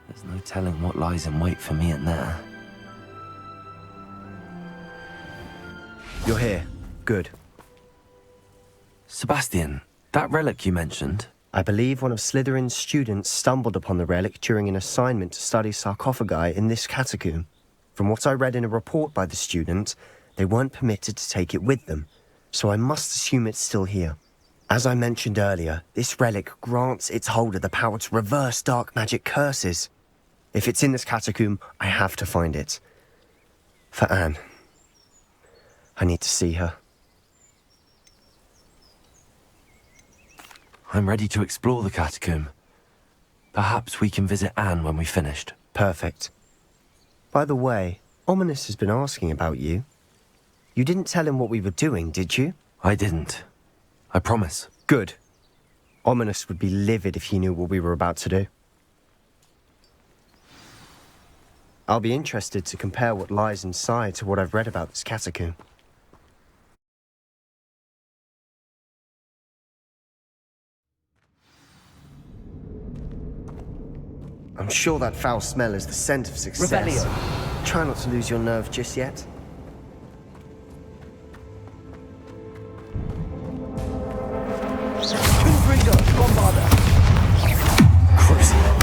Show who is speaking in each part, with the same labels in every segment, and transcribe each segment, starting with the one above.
Speaker 1: There's no telling what lies in wait for me in there.
Speaker 2: You're here. Good.
Speaker 1: Sebastian, that relic you mentioned.
Speaker 2: I believe one of Slytherin's students stumbled upon the relic during an assignment to study sarcophagi in this catacomb. From what I read in a report by the student, they weren't permitted to take it with them, so I must assume it's still here. As I mentioned earlier, this relic grants its holder the power to reverse dark magic curses. If it's in this catacomb, I have to find it. For Anne. I need to see her.
Speaker 1: I'm ready to explore the catacomb. Perhaps we can visit Anne when we've finished.
Speaker 2: Perfect. By the way, Ominous has been asking about you. You didn't tell him what we were doing, did you?
Speaker 1: I didn't. I promise.
Speaker 2: Good. Ominous would be livid if he knew what we were about to do. I'll be interested to compare what lies inside to what I've read about this catacomb. I'm sure that foul smell is the scent of success.
Speaker 1: Revelio.
Speaker 2: Try not to lose your nerve just yet.
Speaker 1: Confringo, Bombarda. Crucible.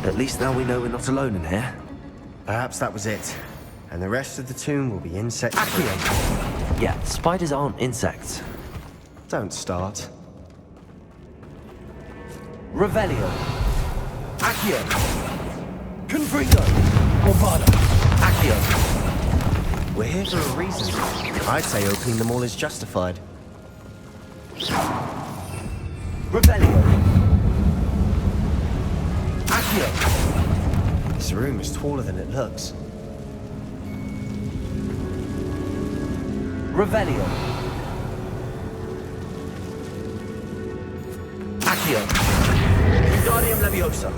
Speaker 1: At least now we know we're not alone in here.
Speaker 2: Perhaps that was it. And the rest of the tomb will be insect-free.
Speaker 1: Yeah, spiders aren't insects.
Speaker 2: Don't start.
Speaker 1: Revelio. Accio. Confringo. Bombarda. Accio.
Speaker 2: We're here for a reason. I'd say opening them all is justified.
Speaker 1: Revelio. Accio.
Speaker 2: This room is taller than it looks.
Speaker 1: Revelio. Accio. Wingardium Leviosa.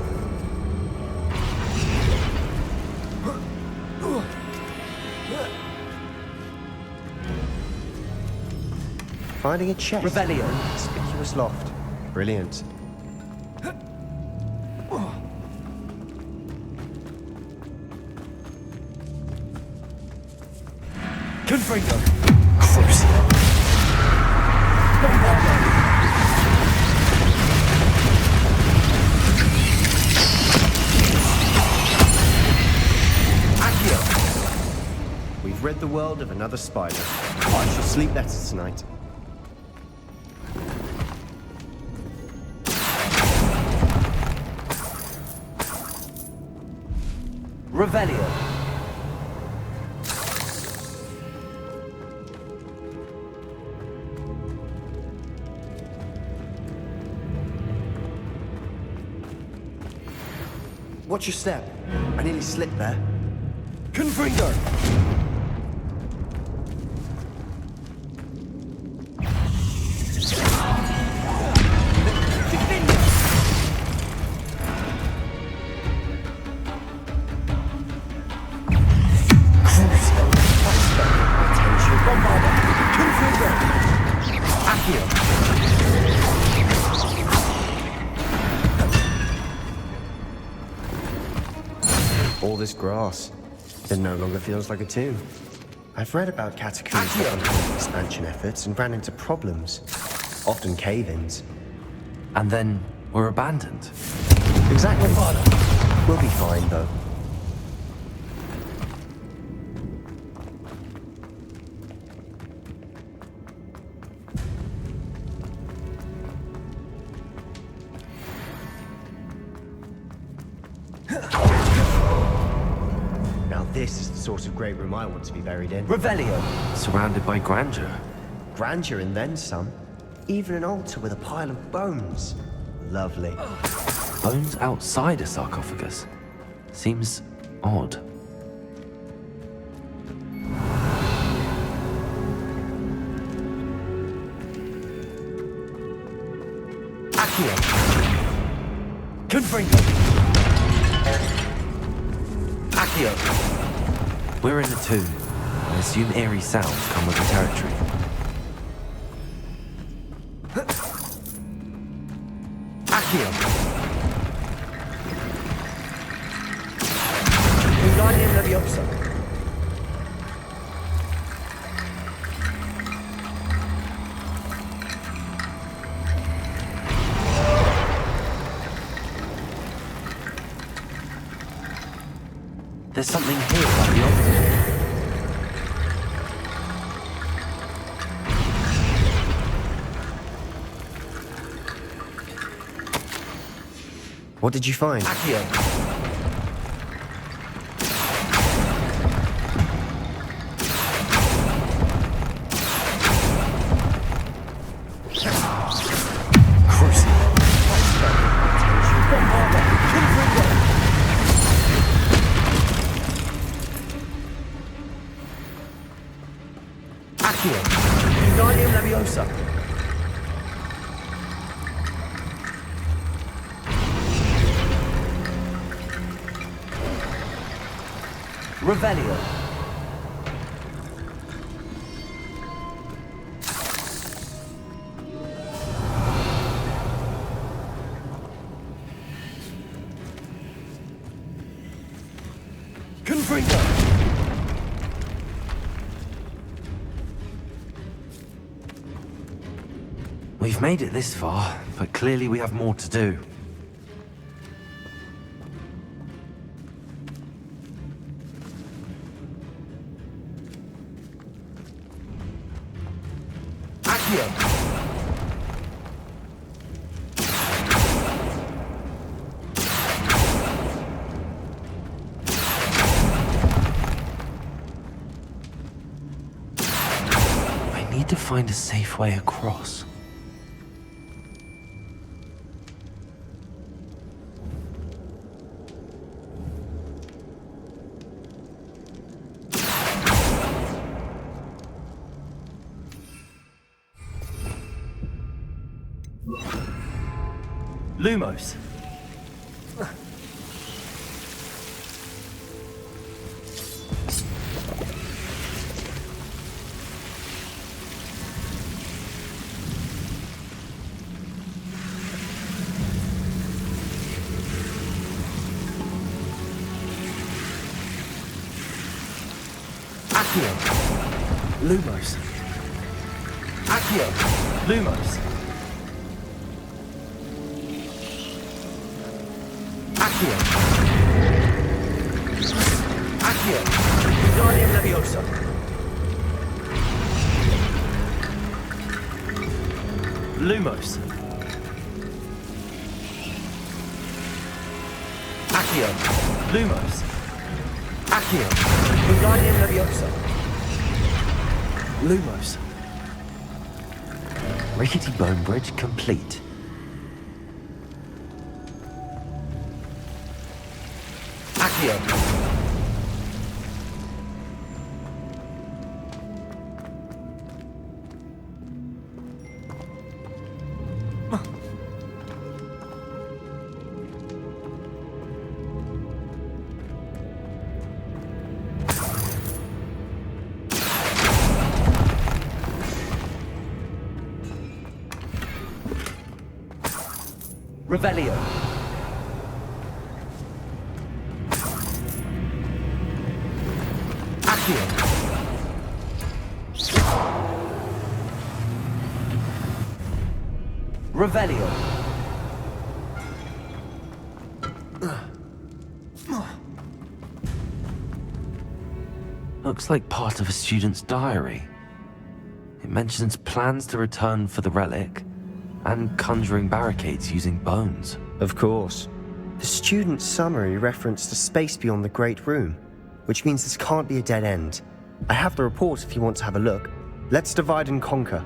Speaker 2: Finding a chest.
Speaker 1: Revelio.
Speaker 2: Conspicuous loft. Brilliant.
Speaker 1: Confringo. Crucible. Bombarda.
Speaker 2: We've rid the world of another spider. I shall sleep better tonight.
Speaker 1: Revelio.
Speaker 2: Watch your step. I nearly slipped there.
Speaker 1: Confringo.
Speaker 2: All this grass. It no longer feels like a tomb. I've read about catacombs that underwent expansion efforts and ran into problems. Often cave-ins.
Speaker 1: And then we're abandoned.
Speaker 2: Exactly. We'll be fine, though. This is the sort of great room I want to be buried in.
Speaker 1: Revelio. Surrounded by grandeur.
Speaker 2: Grandeur and then some. Even an altar with a pile of bones. Lovely.
Speaker 1: Bones outside a sarcophagus? Seems odd.
Speaker 3: Accio! Confringo! Accio!
Speaker 1: We're in the tomb. I assume eerie sounds come with the territory.
Speaker 3: Accio! Wingardium Leviosa!
Speaker 1: There's something here about the altar.
Speaker 2: What did you find?
Speaker 3: Accio! Accio! Wingardium Leviosa! Revelio! Confringo!
Speaker 1: We've made it this far, but clearly we have more to do.
Speaker 3: Accio!
Speaker 1: I need to find a safe way across.
Speaker 3: Lumos! Accio! Lumos! Accio! Lumos! Accio! Accio! Wingardium Leviosa! Lumos! Accio! Lumos! Accio! Wingardium Leviosa! Lumos!
Speaker 1: Rickety bone bridge complete.
Speaker 3: Accio! Revelio! Accio! Revelio!
Speaker 1: Looks like part of a student's diary. It mentions plans to return for the relic and conjuring barricades using bones.
Speaker 2: Of course. The student's summary referenced a space beyond the Great Room, which means this can't be a dead end. I have the report if you want to have a look. Let's divide and conquer.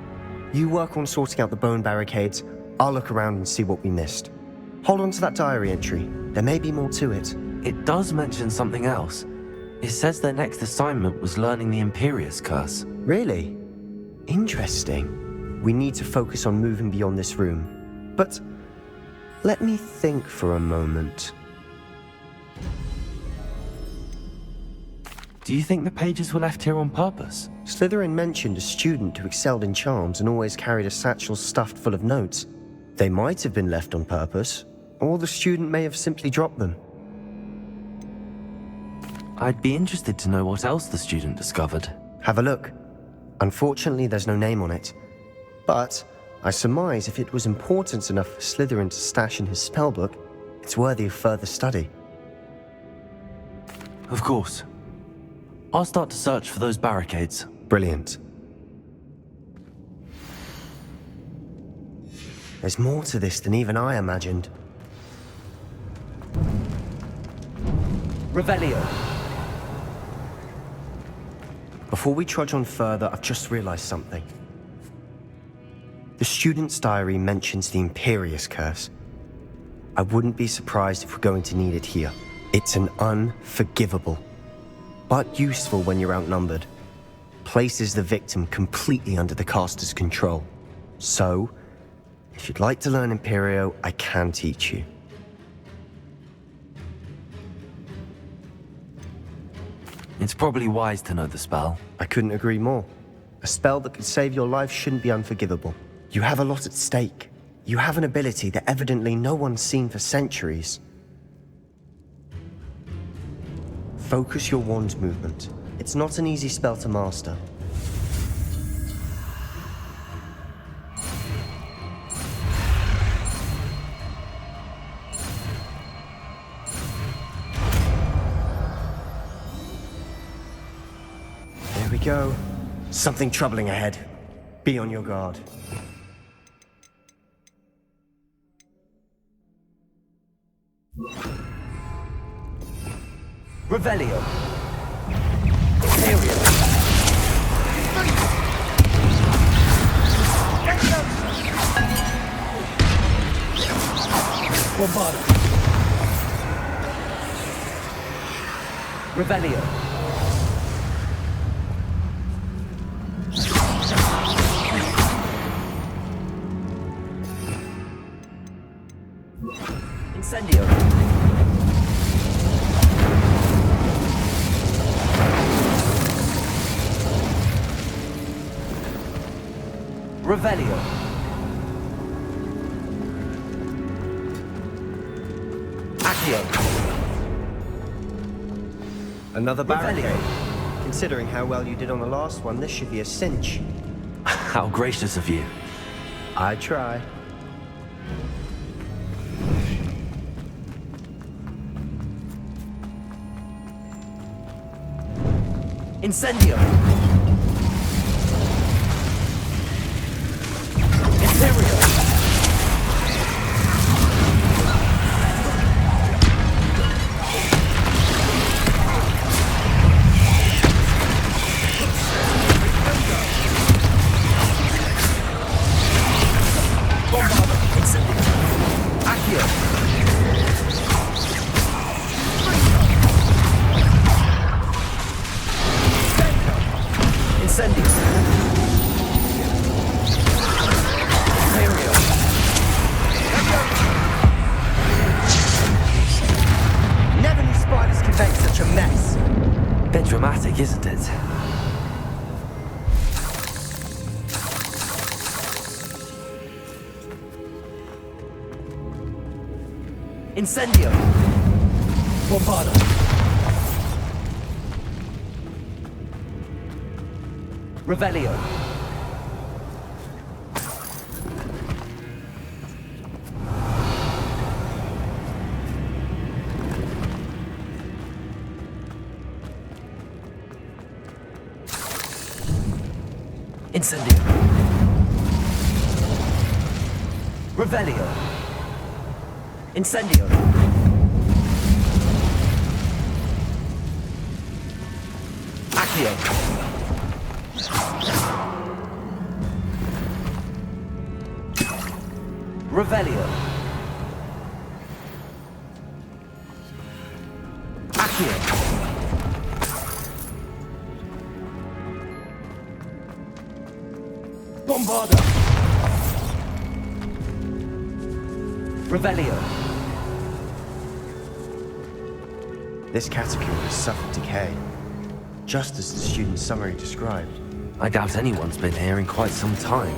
Speaker 2: You work on sorting out the bone barricades, I'll look around and see what we missed. Hold on to that diary entry. There may be more to it.
Speaker 1: It does mention something else. It says their next assignment was learning the Imperius Curse.
Speaker 2: Really? Interesting. We need to focus on moving beyond this room. But let me think for a moment.
Speaker 1: Do you think the pages were left here on purpose?
Speaker 2: Slytherin mentioned a student who excelled in charms and always carried a satchel stuffed full of notes. They might have been left on purpose, or the student may have simply dropped them.
Speaker 1: I'd be interested to know what else the student discovered.
Speaker 2: Have a look. Unfortunately, there's no name on it. But I surmise if it was important enough for Slytherin to stash in his spellbook, it's worthy of further study.
Speaker 1: Of course. I'll start to search for those barricades.
Speaker 2: Brilliant. There's more to this than even I imagined.
Speaker 3: Revelio.
Speaker 2: Before we trudge on further, I've just realized something. The student's diary mentions the Imperius Curse. I wouldn't be surprised if we're going to need it here. It's an unforgivable, but useful when you're outnumbered. Places the victim completely under the caster's control. So, if you'd like to learn Imperio, I can teach you.
Speaker 1: It's probably wise to know the spell.
Speaker 2: I couldn't agree more. A spell that could save your life shouldn't be unforgivable. You have a lot at stake. You have an ability that evidently no one's seen for centuries. Focus your wand's movement. It's not an easy spell to master. There we go. Something troubling ahead. Be on your guard.
Speaker 3: Revelio. Imperial. Bombarda. Revelio. Incendio. Revelio. Accio.
Speaker 2: Another barricade.
Speaker 3: Revelio.
Speaker 2: Considering how well you did on the last one, this should be a cinch.
Speaker 1: How gracious of you.
Speaker 2: I try.
Speaker 3: Incendio. Imperio. Bombarda. Incendio. Accio. Incendio. Imperio.
Speaker 2: Never knew spiders could make such a mess.
Speaker 1: Bit dramatic, isn't it?
Speaker 3: Incendio. Bombarda. Revelio. Incendio. Revelio. Incendio. Accio. Revelio. Accio. Bombarda. Revelio.
Speaker 2: This catacomb has suffered decay, just as the student's summary described.
Speaker 1: I doubt anyone's been here in quite some time.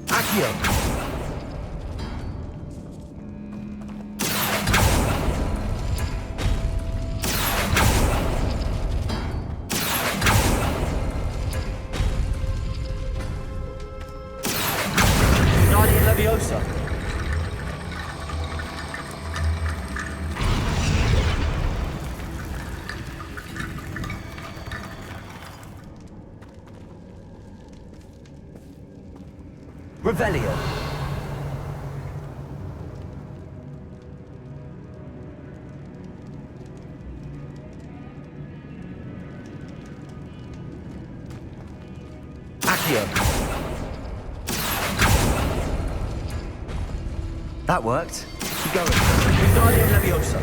Speaker 3: Accio. Leviosa. Revelio. Accio.
Speaker 2: That worked. Keep going.
Speaker 3: Wingardium Leviosa.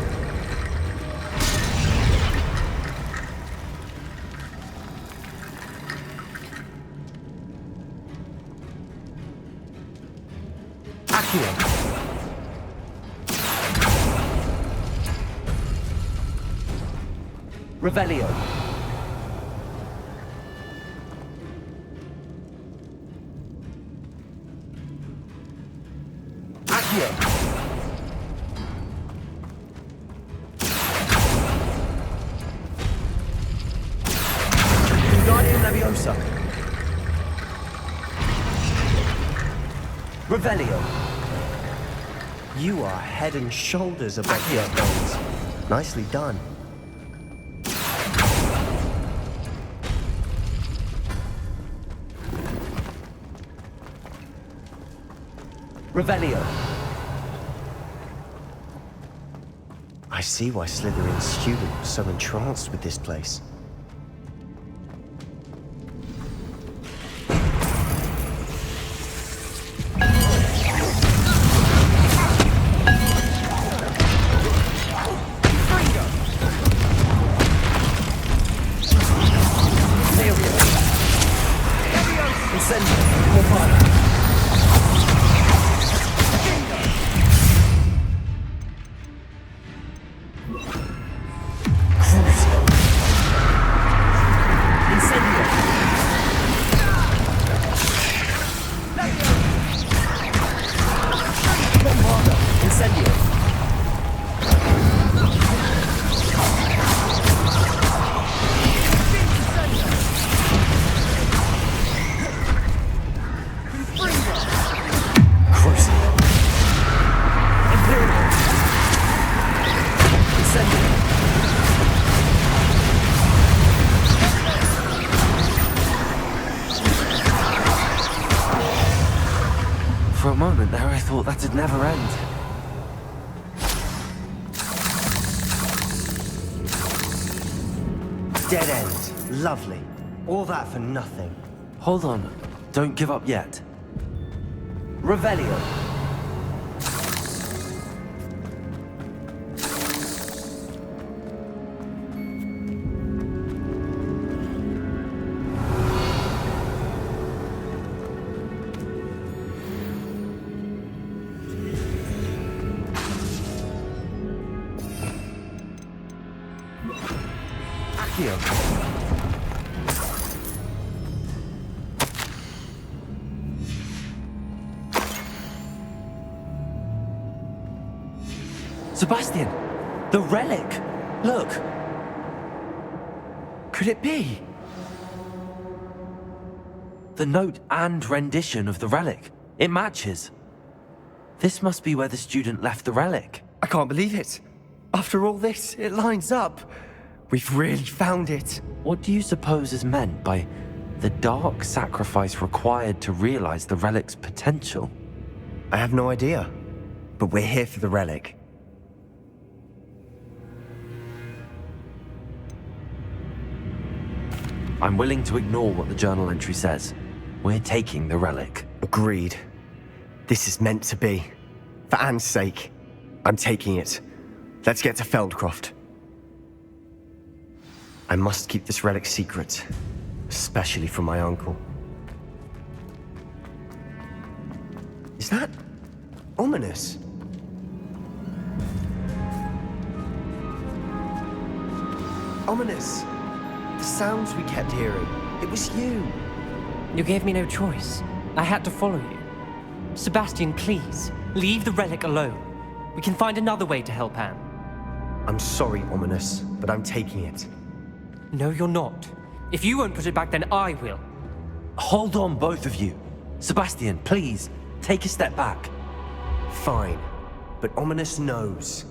Speaker 3: Accio. Revelio. Accio. Wingardium Leviosa. Revelio.
Speaker 2: You are head and shoulders above
Speaker 3: Accio.
Speaker 2: these bones. Nicely done.
Speaker 3: Revelio.
Speaker 2: I see why Slytherin's student was so entranced with this place.
Speaker 1: For a moment there, I thought that'd never end.
Speaker 2: Dead end. Lovely. All that for nothing.
Speaker 1: Hold on. Don't give up yet.
Speaker 3: Revelio. Accio.
Speaker 1: Sebastian! The relic! Look! Could it be? The note and rendition of the relic. It matches. This must be where the student left the relic.
Speaker 2: I can't believe it. After all this, it lines up. We've really found it.
Speaker 1: What do you suppose is meant by the dark sacrifice required to realize the relic's potential?
Speaker 2: I have no idea, but we're here for the relic.
Speaker 1: I'm willing to ignore what the journal entry says. We're taking the relic.
Speaker 2: Agreed. This is meant to be. For Anne's sake, I'm taking it. Let's get to Feldcroft. I must keep this relic secret, especially from my uncle. Is that ominous? Ominous! The sounds we kept hearing. It was you.
Speaker 4: You gave me no choice. I had to follow you. Sebastian, please, leave the relic alone. We can find another way to help Anne.
Speaker 2: I'm sorry, Ominous, but I'm taking it.
Speaker 4: No, you're not. If you won't put it back, then I will.
Speaker 1: Hold on, both of you. Sebastian, please, take a step back.
Speaker 2: Fine, but Ominous knows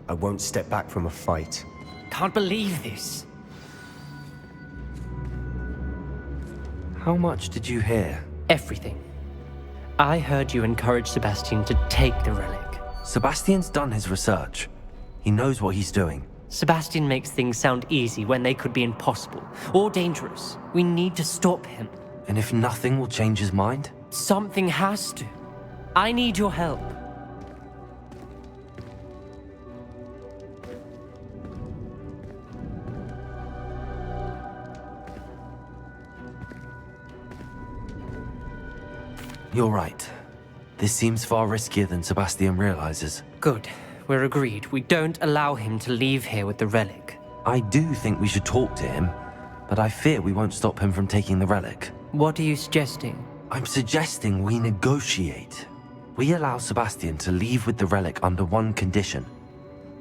Speaker 2: I won't step back from a fight.
Speaker 4: Can't believe this.
Speaker 1: How much did you hear?
Speaker 4: Everything. I heard you encourage Sebastian to take the relic.
Speaker 1: Sebastian's done his research. He knows what he's doing.
Speaker 4: Sebastian makes things sound easy when they could be impossible or dangerous. We need to stop him.
Speaker 1: And if nothing will change his mind?
Speaker 4: Something has to. I need your help.
Speaker 1: You're right. This seems far riskier than Sebastian realizes.
Speaker 4: Good. We're agreed. We don't allow him to leave here with the relic.
Speaker 1: I do think we should talk to him, but I fear we won't stop him from taking the relic.
Speaker 4: What are you suggesting?
Speaker 1: I'm suggesting we negotiate. We allow Sebastian to leave with the relic under one condition.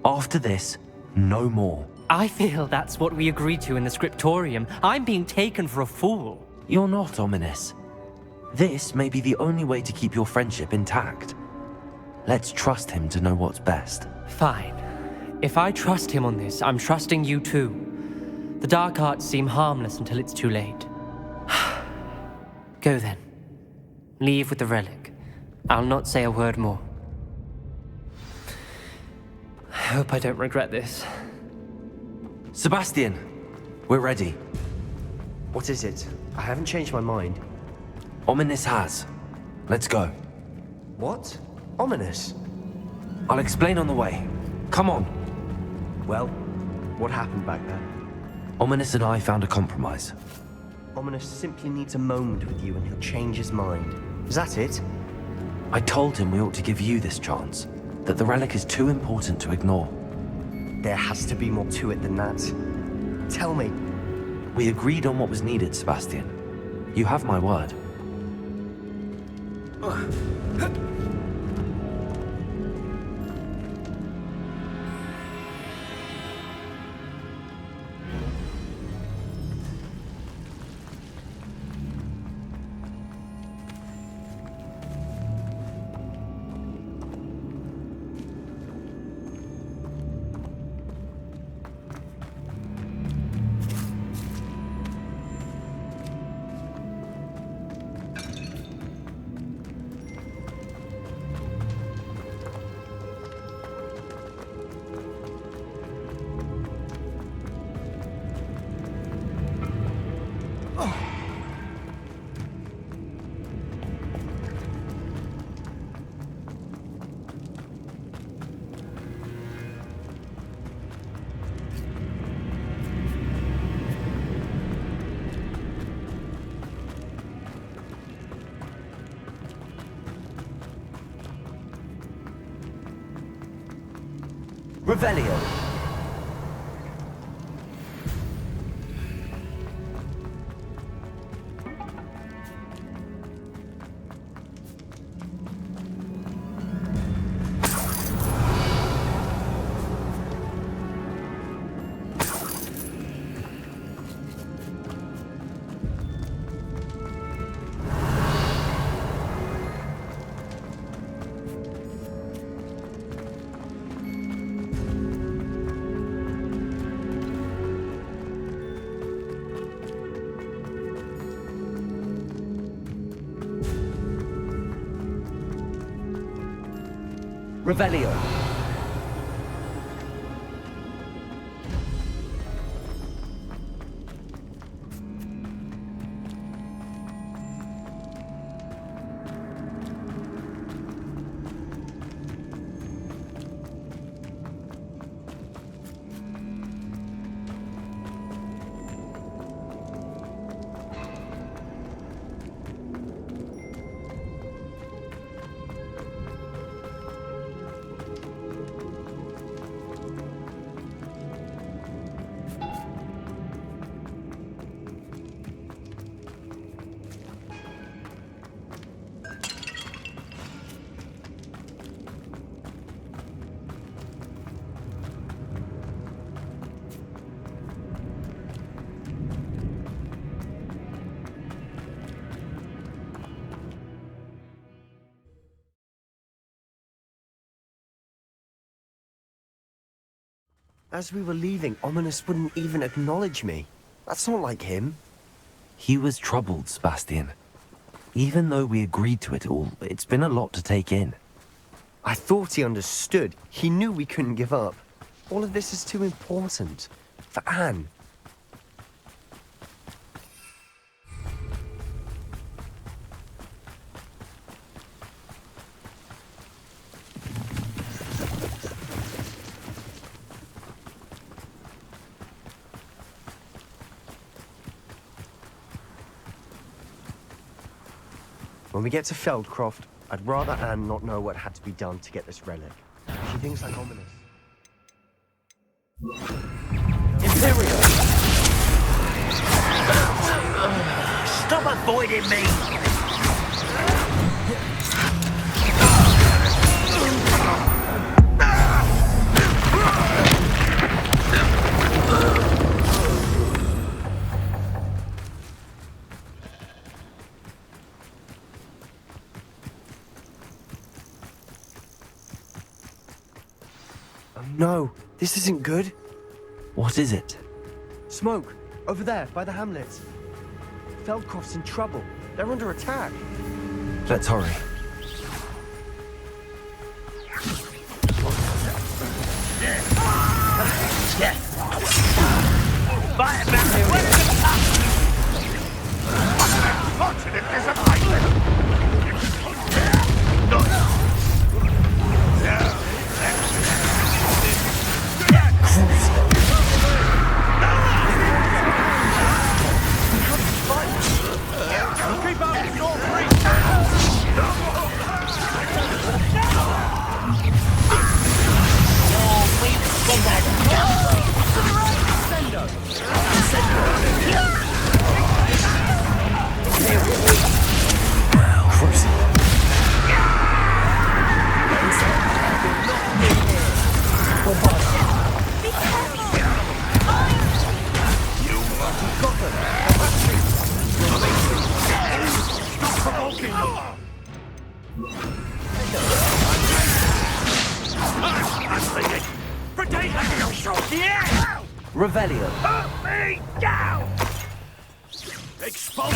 Speaker 1: After this, no more.
Speaker 4: I feel that's what we agreed to in the scriptorium. I'm being taken for a fool.
Speaker 1: You're not, Ominous. This may be the only way to keep your friendship intact. Let's trust him to know what's best.
Speaker 4: Fine. If I trust him on this, I'm trusting you too. The dark arts seem harmless until it's too late. Go then. Leave with the relic. I'll not say a word more. I hope I don't regret this.
Speaker 1: Sebastian, we're ready.
Speaker 2: What is it? I haven't changed my mind.
Speaker 1: Ominous has. Let's go.
Speaker 2: What? Ominous?
Speaker 1: I'll explain on the way. Come on.
Speaker 2: Well, what happened back there?
Speaker 1: Ominous and I found a compromise.
Speaker 2: Ominous simply needs a moment with you and he'll change his mind. Is that it?
Speaker 1: I told him we ought to give you this chance, that the relic is too important to ignore.
Speaker 2: There has to be more to it than that. Tell me.
Speaker 1: We agreed on what was needed, Sebastian. You have my word.
Speaker 3: Revelio. Revelio.
Speaker 2: As we were leaving, Ominous wouldn't even acknowledge me. That's not like him.
Speaker 1: He was troubled, Sebastian. Even though we agreed to it all, it's been a lot to take in.
Speaker 2: I thought he understood. He knew we couldn't give up. All of this is too important. For Anne. When we get to Feldcroft, I'd rather Anne not know what had to be done to get this relic. She thinks like Ominous.
Speaker 3: Imperial! Stop avoiding me!
Speaker 2: No, this isn't good.
Speaker 1: What is it?
Speaker 2: Smoke, over there, by the hamlets. Feldcroft's in trouble. They're under attack.
Speaker 1: Let's hurry.
Speaker 3: Revelio.
Speaker 5: Put me down! Expose!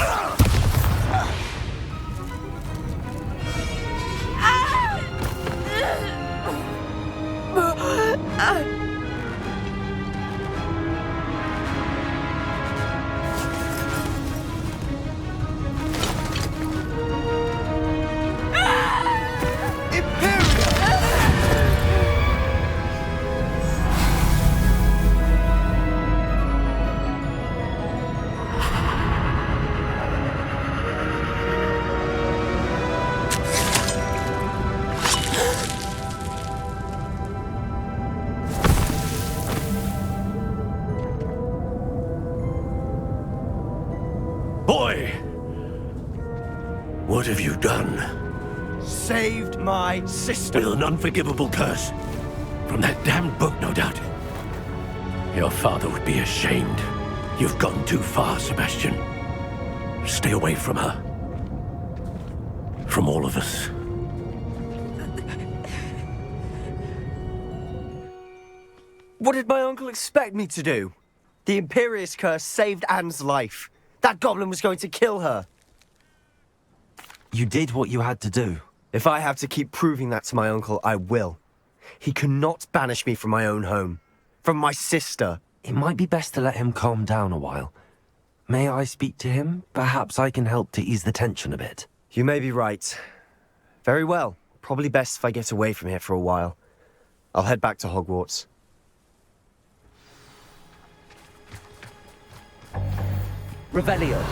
Speaker 5: Boy! What have you done?
Speaker 2: Saved my sister.
Speaker 5: With an unforgivable curse. From that damned book, no doubt. Your father would be ashamed. You've gone too far, Sebastian. Stay away from her. From all of us.
Speaker 2: What did my uncle expect me to do? The Imperious curse saved Anne's life. That goblin was going to kill her.
Speaker 1: You did what you had to do.
Speaker 2: If I have to keep proving that to my uncle, I will. He cannot banish me from my own home. From my sister.
Speaker 1: It might be best to let him calm down a while. May I speak to him? Perhaps I can help to ease the tension a bit.
Speaker 2: You may be right. Very well. Probably best if I get away from here for a while. I'll head back to Hogwarts.
Speaker 3: Revelio.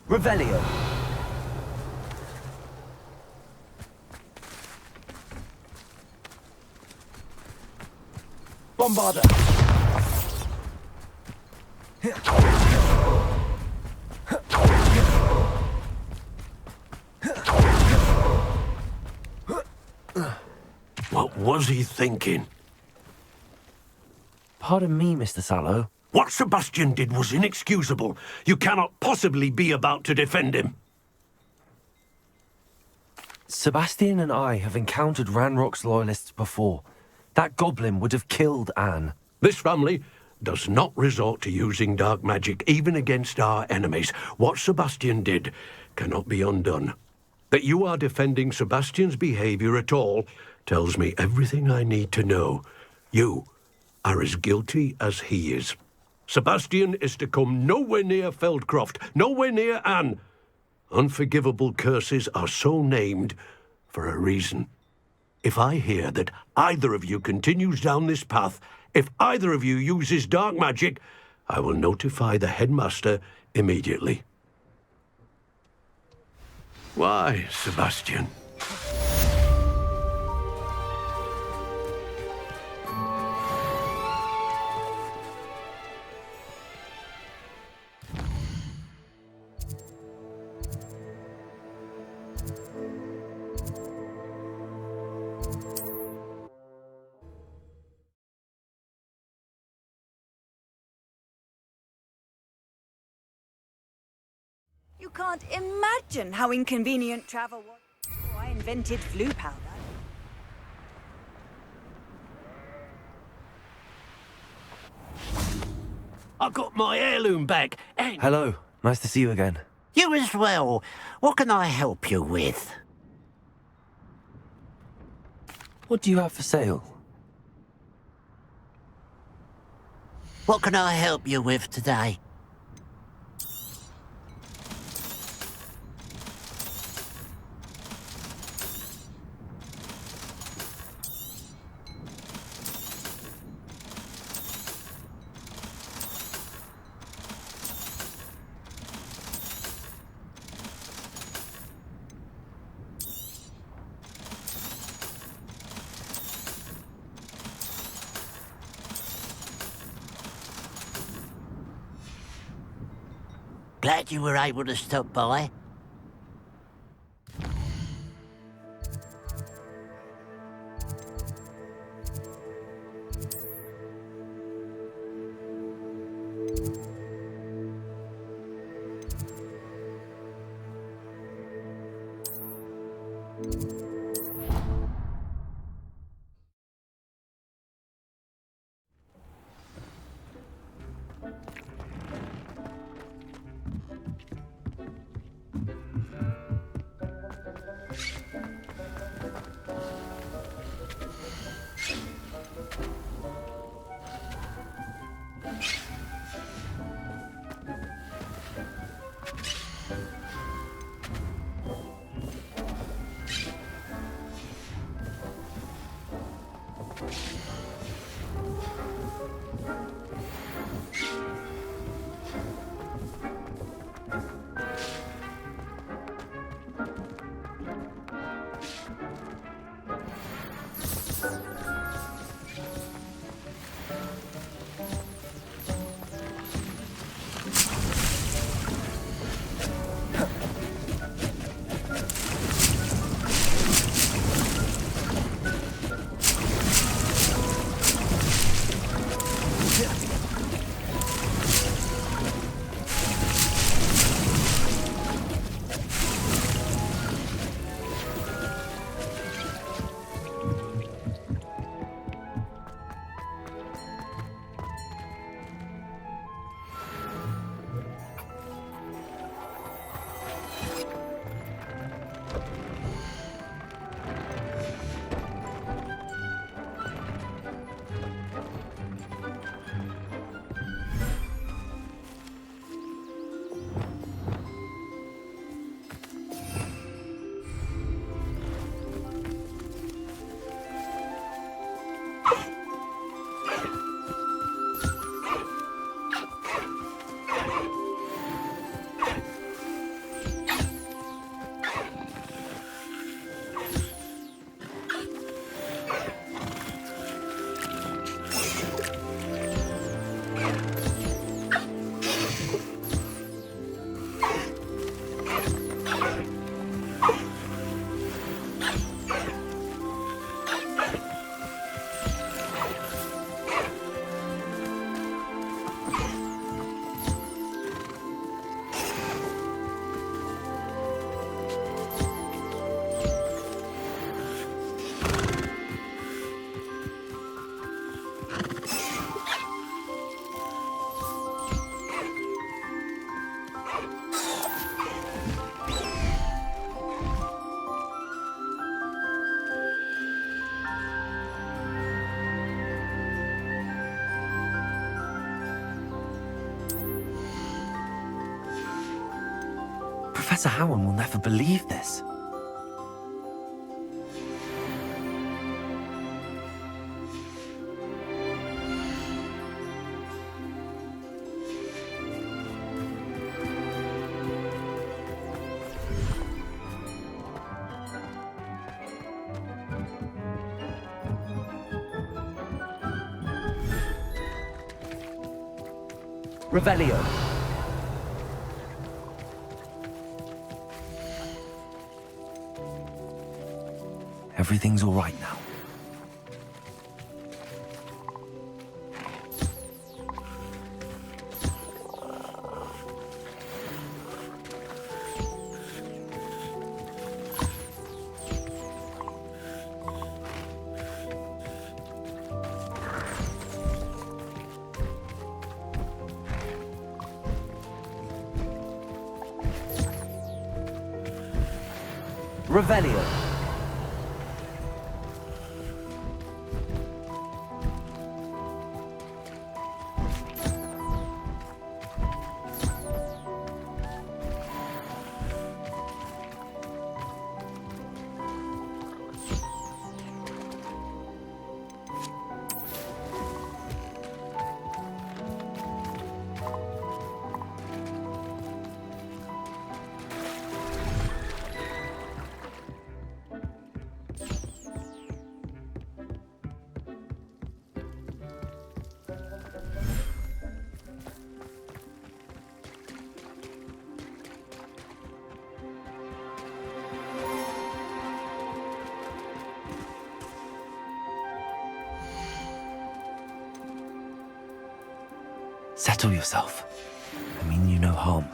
Speaker 3: Revelio. Bombarda.
Speaker 5: What was he thinking?
Speaker 1: Pardon me, Mr. Sallow.
Speaker 5: What Sebastian did was inexcusable. You cannot possibly be about to defend him.
Speaker 1: Sebastian and I have encountered Ranrock's loyalists before. That goblin would have killed Anne.
Speaker 5: This family does not resort to using dark magic, even against our enemies. What Sebastian did cannot be undone. That you are defending Sebastian's behavior at all tells me everything I need to know. You are as guilty as he is. Sebastian is to come nowhere near Feldcroft, nowhere near Anne. Unforgivable curses are so named for a reason. If I hear that either of you continues down this path, if either of you uses dark magic, I will notify the headmaster immediately. Why, Sebastian?
Speaker 6: You can't imagine how inconvenient travel was before I invented flu powder.
Speaker 5: I got my heirloom back, and...
Speaker 1: Hello, nice to see you again.
Speaker 3: You as well. What can I help you with?
Speaker 1: What do you have for sale?
Speaker 3: What can I help you with today? Glad you were able to stop by.
Speaker 1: Professor Howard will never believe this.
Speaker 2: Revelio.
Speaker 1: Everything's all right now.
Speaker 2: Revelio.
Speaker 1: Settle yourself. I mean you no harm.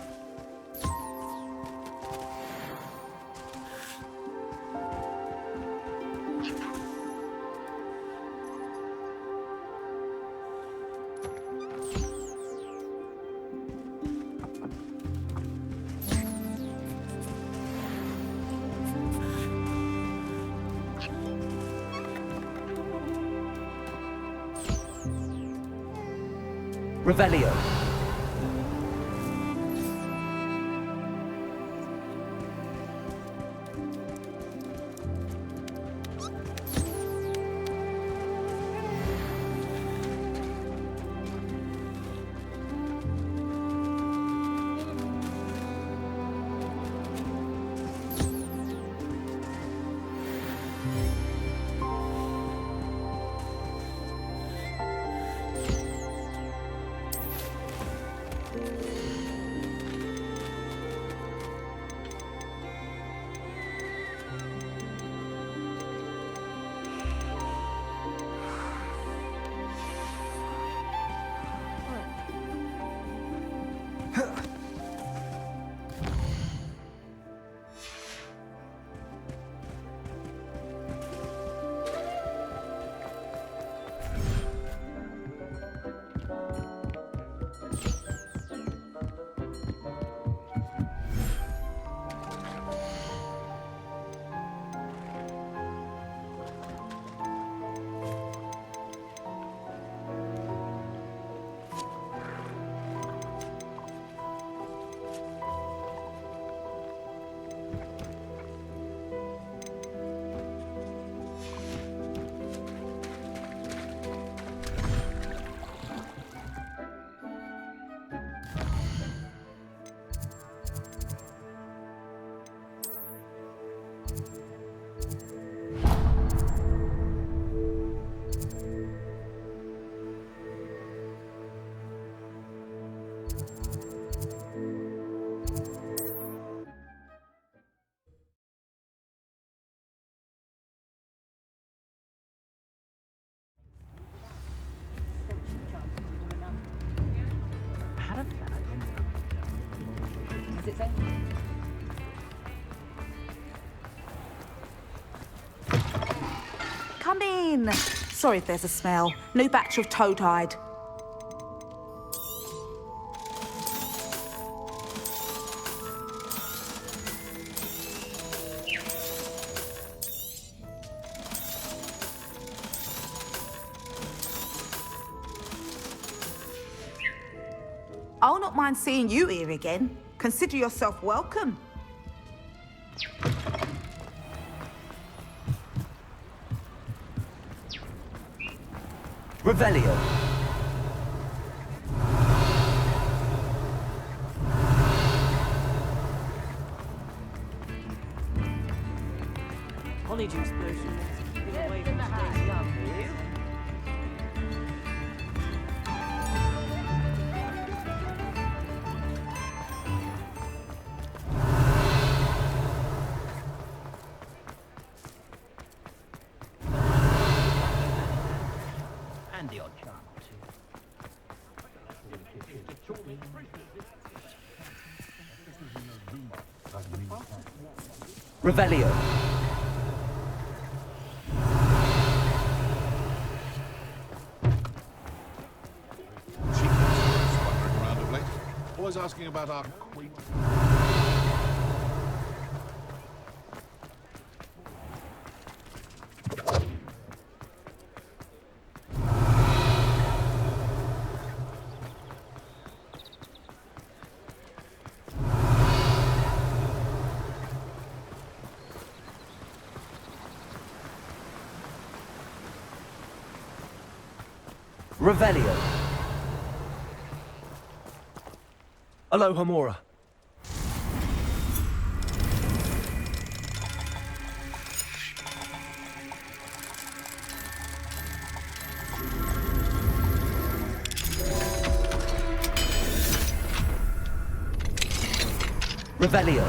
Speaker 2: Revelio.
Speaker 7: Come in. Sorry if there's a smell. New batch of toad hide. I'll not mind seeing you here again. Consider yourself welcome.
Speaker 2: Revelio.
Speaker 8: Honeyjuice potion. Get away from today's love, will you? And the odd charm or two.
Speaker 2: Revelio.
Speaker 9: Wandering around of late. Always asking about our queen.
Speaker 2: Revelio. Aloha Mora. Revelio.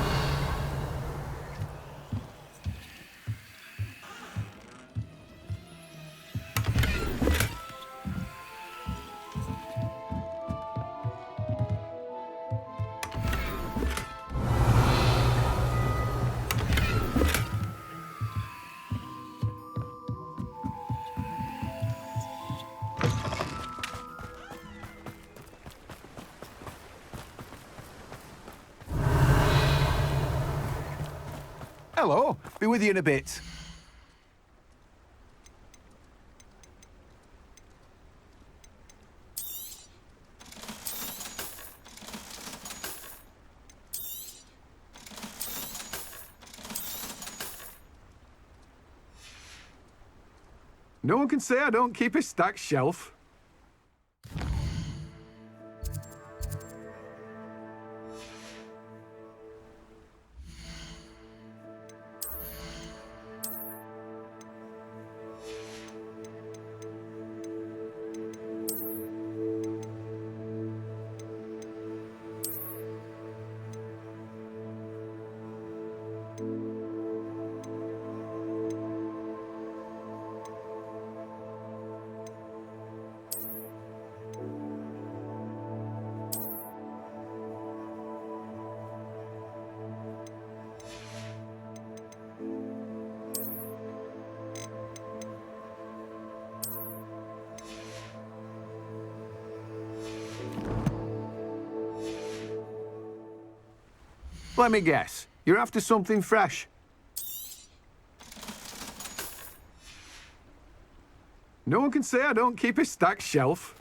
Speaker 10: Hello, be with you in a bit. No one can say I don't keep a stacked shelf. Let me guess. You're after something fresh. No one can say I don't keep a stacked shelf.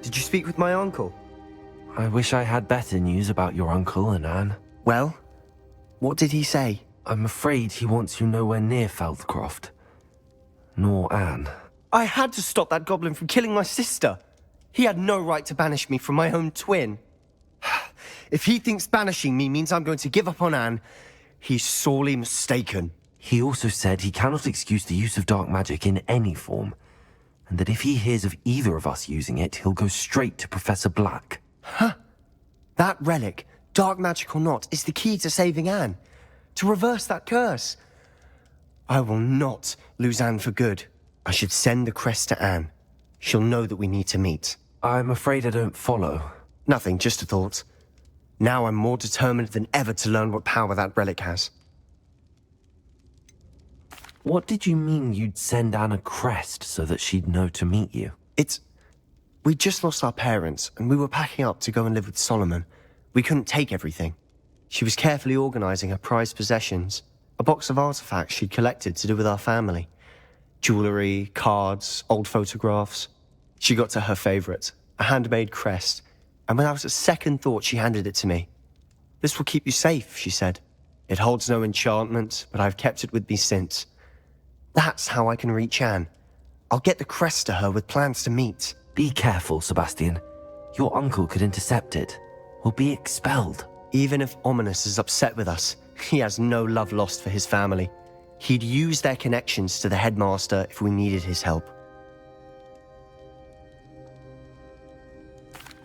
Speaker 2: Did you speak with my uncle?
Speaker 1: I wish I had better news about your uncle and Anne.
Speaker 2: Well, what did he say?
Speaker 1: I'm afraid he wants you nowhere near Feldcroft. Nor Anne.
Speaker 2: I had to stop that goblin from killing my sister. He had no right to banish me from my own twin. If he thinks banishing me means I'm going to give up on Anne, he's sorely mistaken.
Speaker 1: He also said he cannot excuse the use of dark magic in any form, and that if he hears of either of us using it, he'll go straight to Professor Black.
Speaker 2: Huh? That relic, dark magic or not, is the key to saving Anne. To reverse that curse. I will not lose Anne for good. I should send the crest to Anne. She'll know that we need to meet.
Speaker 1: I'm afraid I don't follow.
Speaker 2: Nothing, just a thought. Now I'm more determined than ever to learn what power that relic has.
Speaker 1: What did you mean you'd send Anne a crest so that she'd know to meet you?
Speaker 2: We just lost our parents, and we were packing up to go and live with Solomon. We couldn't take everything. She was carefully organizing her prized possessions, a box of artifacts she'd collected to do with our family. Jewelry, cards, old photographs. She got to her favorite, a handmade crest, and without a second thought she handed it to me. "This will keep you safe," she said. "It holds no enchantment, but I've kept it with me since. That's how I can reach Anne. I'll get the crest to her with plans to meet."
Speaker 1: Be careful, Sebastian. Your uncle could intercept it, or be expelled.
Speaker 2: Even if Ominous is upset with us, he has no love lost for his family. He'd use their connections to the headmaster if we needed his help.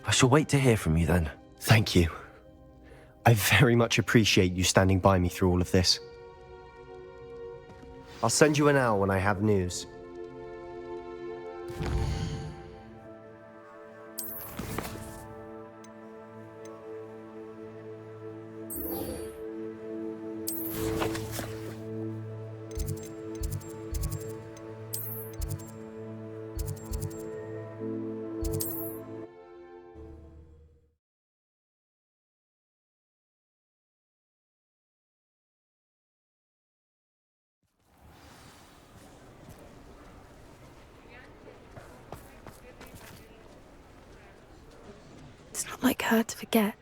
Speaker 1: I shall wait to hear from you then.
Speaker 2: Thank you. I very much appreciate you standing by me through all of this. I'll send you an owl when I have news.
Speaker 11: It's not like her to forget.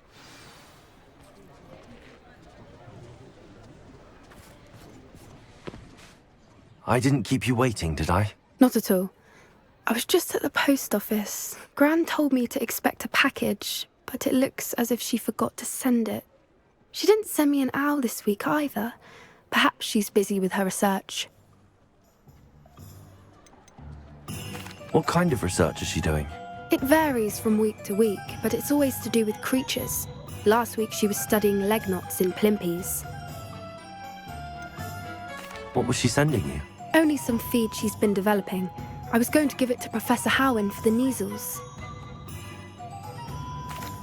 Speaker 1: I didn't keep you waiting, did I?
Speaker 11: Not at all. I was just at the post office. Gran told me to expect a package, but it looks as if she forgot to send it. She didn't send me an owl this week either. Perhaps she's busy with her research.
Speaker 1: What kind of research is she doing?
Speaker 11: It varies from week to week, but it's always to do with creatures. Last week she was studying leg knots in plimpies.
Speaker 1: What was she sending you?
Speaker 11: Only some feed she's been developing. I was going to give it to Professor Howen for the measles.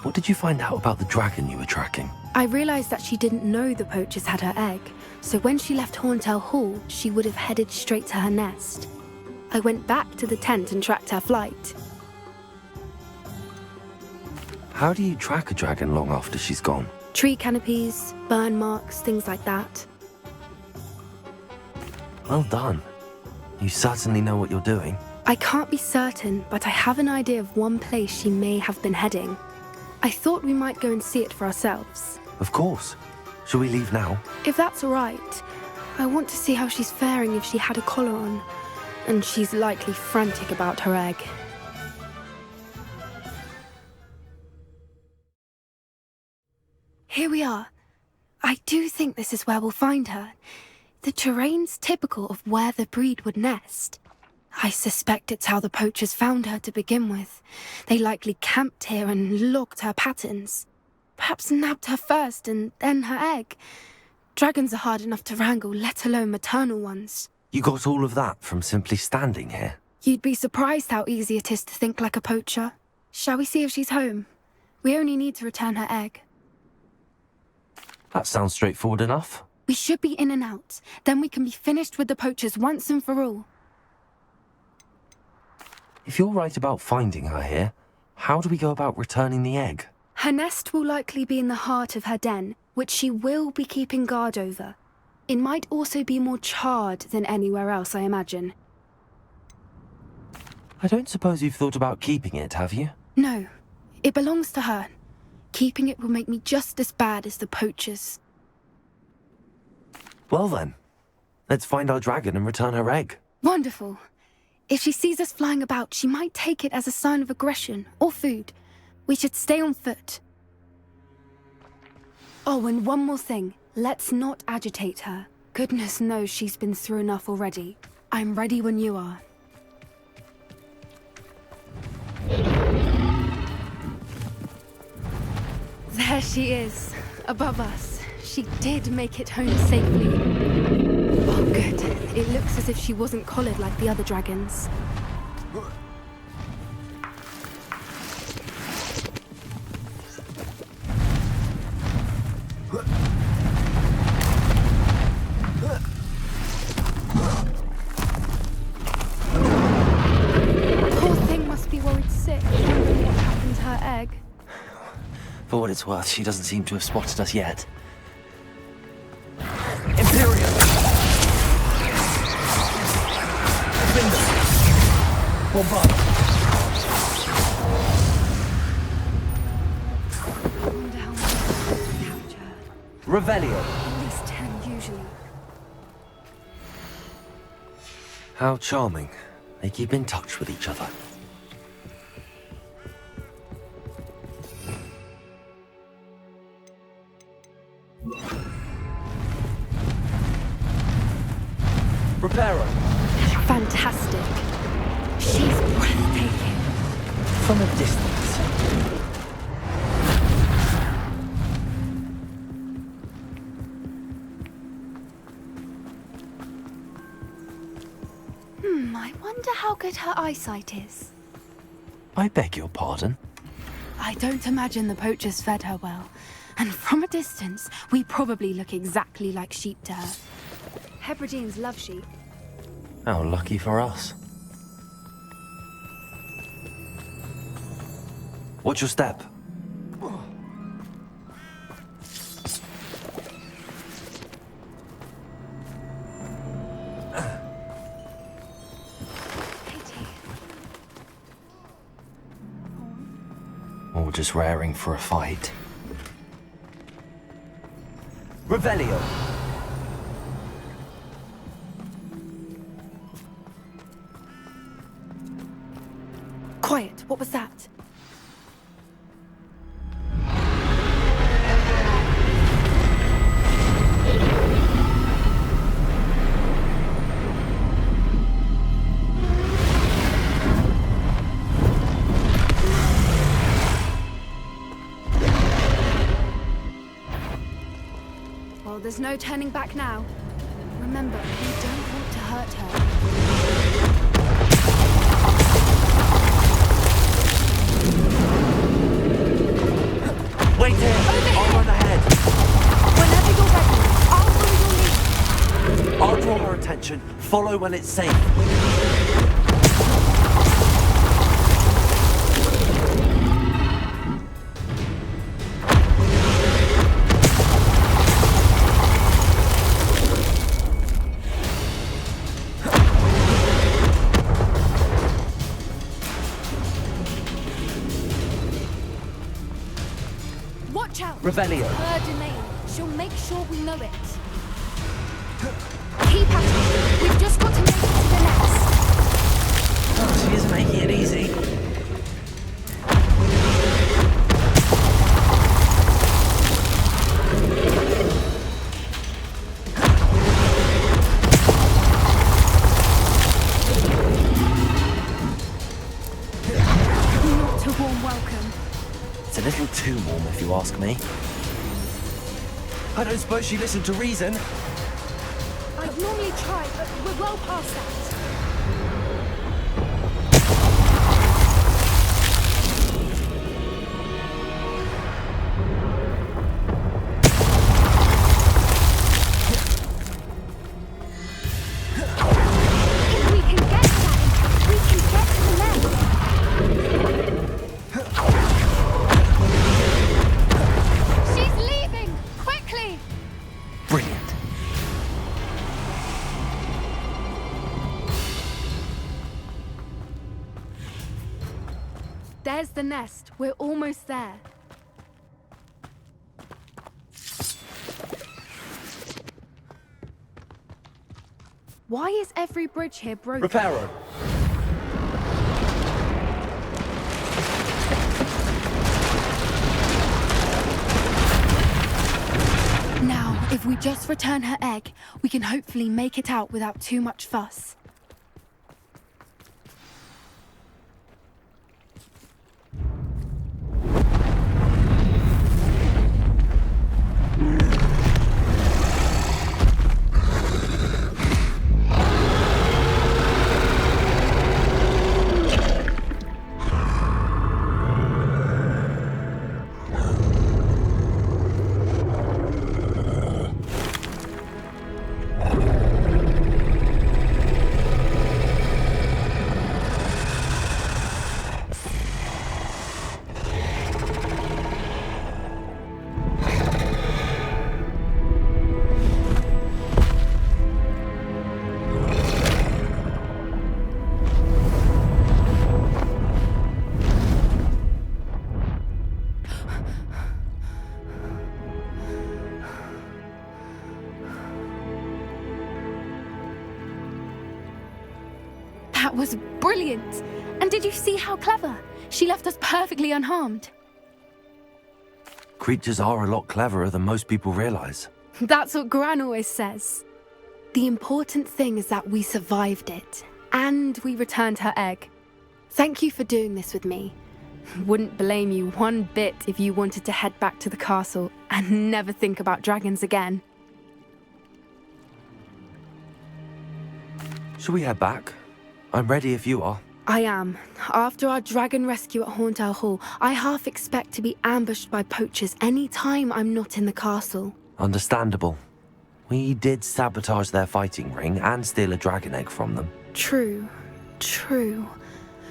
Speaker 1: What did you find out about the dragon you were tracking?
Speaker 11: I realised that she didn't know the poachers had her egg, so when she left Horntail Hall, she would have headed straight to her nest. I went back to the tent and tracked her flight.
Speaker 1: How do you track a dragon long after she's gone?
Speaker 11: Tree canopies, burn marks, things like that.
Speaker 1: Well done. You certainly know what you're doing.
Speaker 11: I can't be certain, but I have an idea of one place she may have been heading. I thought we might go and see it for ourselves.
Speaker 1: Of course. Shall we leave now?
Speaker 11: If that's all right. I want to see how she's faring if she had a collar on. And she's likely frantic about her egg. Here we are. I do think this is where we'll find her. The terrain's typical of where the breed would nest. I suspect it's how the poachers found her to begin with. They likely camped here and logged her patterns. Perhaps nabbed her first and then her egg. Dragons are hard enough to wrangle, let alone maternal ones.
Speaker 1: You got all of that from simply standing here?
Speaker 11: You'd be surprised how easy it is to think like a poacher. Shall we see if she's home? We only need to return her egg.
Speaker 1: That sounds straightforward enough.
Speaker 11: We should be in and out. Then we can be finished with the poachers once and for all.
Speaker 1: If you're right about finding her here, how do we go about returning the egg?
Speaker 11: Her nest will likely be in the heart of her den, which she will be keeping guard over. It might also be more charred than anywhere else, I imagine.
Speaker 1: I don't suppose you've thought about keeping it, have you?
Speaker 11: No. It belongs to her. Keeping it will make me just as bad as the poachers.
Speaker 1: Well then, let's find our dragon and return her egg.
Speaker 11: Wonderful. If she sees us flying about, she might take it as a sign of aggression or food. We should stay on foot. Oh, and one more thing. Let's not agitate her. Goodness knows she's been through enough already. I'm ready when you are. There she is, above us. She did make it home safely. Oh, good. It looks as if she wasn't collared like the other dragons. Poor thing must be worried sick, wondering what happened to her egg.
Speaker 1: For what it's worth, she doesn't seem to have spotted us yet.
Speaker 4: Revelio.
Speaker 11: At least 10 usually.
Speaker 1: How charming. They keep in touch with each other.
Speaker 4: Reparo.
Speaker 11: Fantastic. She's breathtaking.
Speaker 4: From a distance.
Speaker 11: I wonder how good her eyesight is.
Speaker 1: I beg your pardon?
Speaker 11: I don't imagine the poachers fed her well. And from a distance, we probably look exactly like sheep to her. Hebrideans love sheep.
Speaker 1: How lucky for us. Watch your step. Or just raring for a fight.
Speaker 4: Revelio.
Speaker 11: Quiet, what was that? Well, there's no turning back now. Remember, we don't want to hurt her.
Speaker 1: Wait here! I'll run ahead!
Speaker 11: Whenever you're ready, I'll follow your lead.
Speaker 1: I'll draw her attention. Follow when it's safe.
Speaker 11: Watch out!
Speaker 4: Revelio.
Speaker 11: Her name. She'll make sure we know it. Keep at it. We've just got to make it to the nest.
Speaker 1: Oh, she is making it easy.
Speaker 11: Not a warm welcome.
Speaker 1: It's a little too warm, if you ask me. I don't suppose she listened to reason.
Speaker 11: I'd normally try, but we're well past that. If we can get to that, we can get to the nest. She's leaving! Quickly!
Speaker 1: Brilliant.
Speaker 11: There's the nest. We're almost there. Why is every bridge here broken?
Speaker 4: Reparo.
Speaker 11: Now, if If we just return her egg, we can hopefully make it out without too much fuss. That was brilliant! And did you see how clever? She left us perfectly unharmed.
Speaker 1: Creatures are a lot cleverer than most people realize.
Speaker 11: That's what Gran always says. The important thing is that we survived it, and we returned her egg. Thank you for doing this with me. Wouldn't blame you one bit if you wanted to head back to the castle and never think about dragons again.
Speaker 1: Shall we head back? I'm ready if you are.
Speaker 11: I am. After our dragon rescue at Hauntow Hall, I half expect to be ambushed by poachers any time I'm not in the castle.
Speaker 1: Understandable. We did sabotage their fighting ring and steal a dragon egg from them.
Speaker 11: True.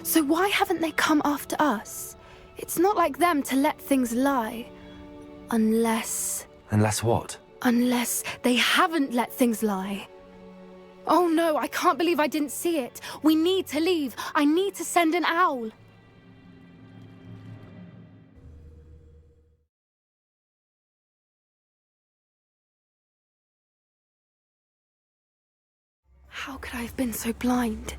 Speaker 11: So why haven't they come after us? It's not like them to let things lie. Unless
Speaker 1: what?
Speaker 11: Unless they haven't let things lie. Oh no, I can't believe I didn't see it. We need to leave. I need to send an owl. How could I have been so blind?